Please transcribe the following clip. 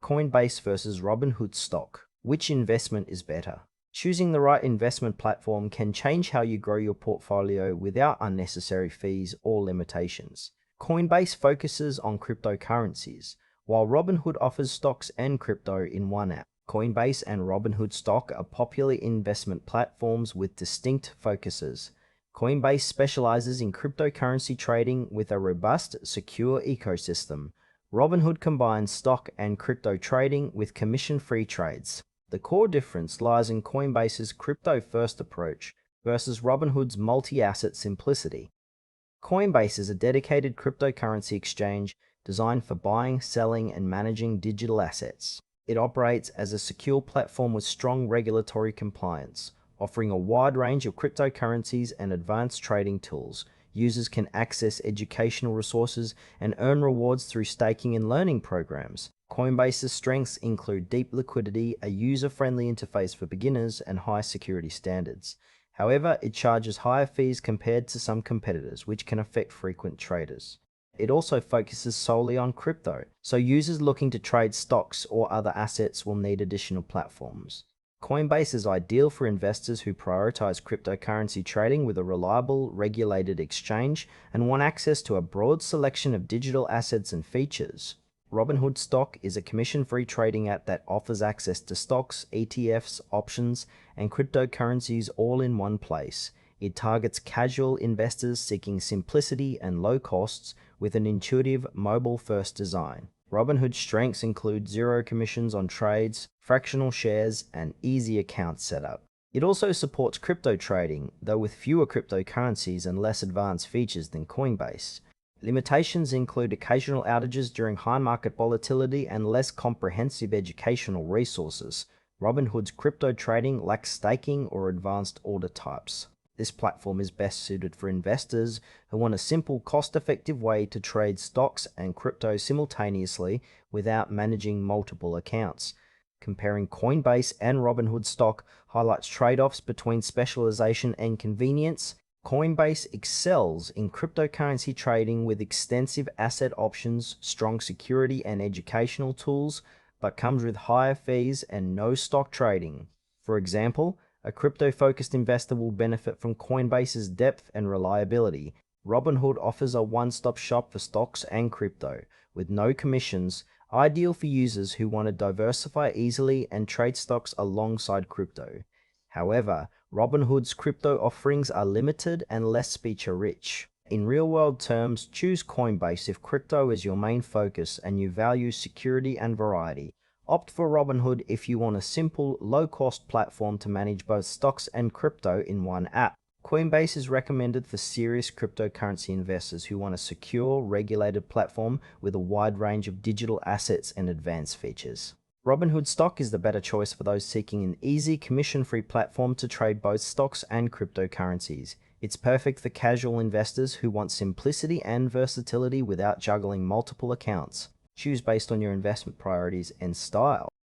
Coinbase versus Robinhood stock. Which investment is better? Choosing the right investment platform can change how you grow your portfolio without unnecessary fees or limitations. Coinbase focuses on cryptocurrencies, while Robinhood offers stocks and crypto in one app. Coinbase and Robinhood stock are popular investment platforms with distinct focuses. Coinbase specializes in cryptocurrency trading with a robust, secure ecosystem. Robinhood combines stock and crypto trading with commission-free trades. The core difference lies in Coinbase's crypto-first approach versus Robinhood's multi-asset simplicity. Coinbase is a dedicated cryptocurrency exchange designed for buying, selling, and managing digital assets. It operates as a secure platform with strong regulatory compliance, offering a wide range of cryptocurrencies and advanced trading tools. Users can access educational resources and earn rewards through staking and learning programs. Coinbase's strengths include deep liquidity, a user-friendly interface for beginners, and high security standards. However, it charges higher fees compared to some competitors, which can affect frequent traders. It also focuses solely on crypto, so users looking to trade stocks or other assets will need additional platforms. Coinbase is ideal for investors who prioritize cryptocurrency trading with a reliable, regulated exchange and want access to a broad selection of digital assets and features. Robinhood Stock is a commission-free trading app that offers access to stocks, ETFs, options, and cryptocurrencies all in one place. It targets casual investors seeking simplicity and low costs with an intuitive, mobile-first design. Robinhood's strengths include zero commissions on trades, fractional shares, and easy account setup. It also supports crypto trading, though with fewer cryptocurrencies and less advanced features than Coinbase. Limitations include occasional outages during high market volatility and less comprehensive educational resources. Robinhood's crypto trading lacks staking or advanced order types. This platform is best suited for investors who want a simple, cost-effective way to trade stocks and crypto simultaneously without managing multiple accounts. Comparing Coinbase and Robinhood stock highlights trade-offs between specialization and convenience. Coinbase excels in cryptocurrency trading with extensive asset options, strong security and educational tools, but comes with higher fees and no stock trading. For example, a crypto-focused investor will benefit from Coinbase's depth and reliability. Robinhood offers a one-stop shop for stocks and crypto, with no commissions, ideal for users who want to diversify easily and trade stocks alongside crypto. However, Robinhood's crypto offerings are limited and less feature-rich. In real-world terms, choose Coinbase if crypto is your main focus and you value security and variety. Opt for Robinhood if you want a simple, low-cost platform to manage both stocks and crypto in one app. Coinbase is recommended for serious cryptocurrency investors who want a secure, regulated platform with a wide range of digital assets and advanced features. Robinhood stock is the better choice for those seeking an easy, commission-free platform to trade both stocks and cryptocurrencies. It's perfect for casual investors who want simplicity and versatility without juggling multiple accounts. Choose based on your investment priorities and style.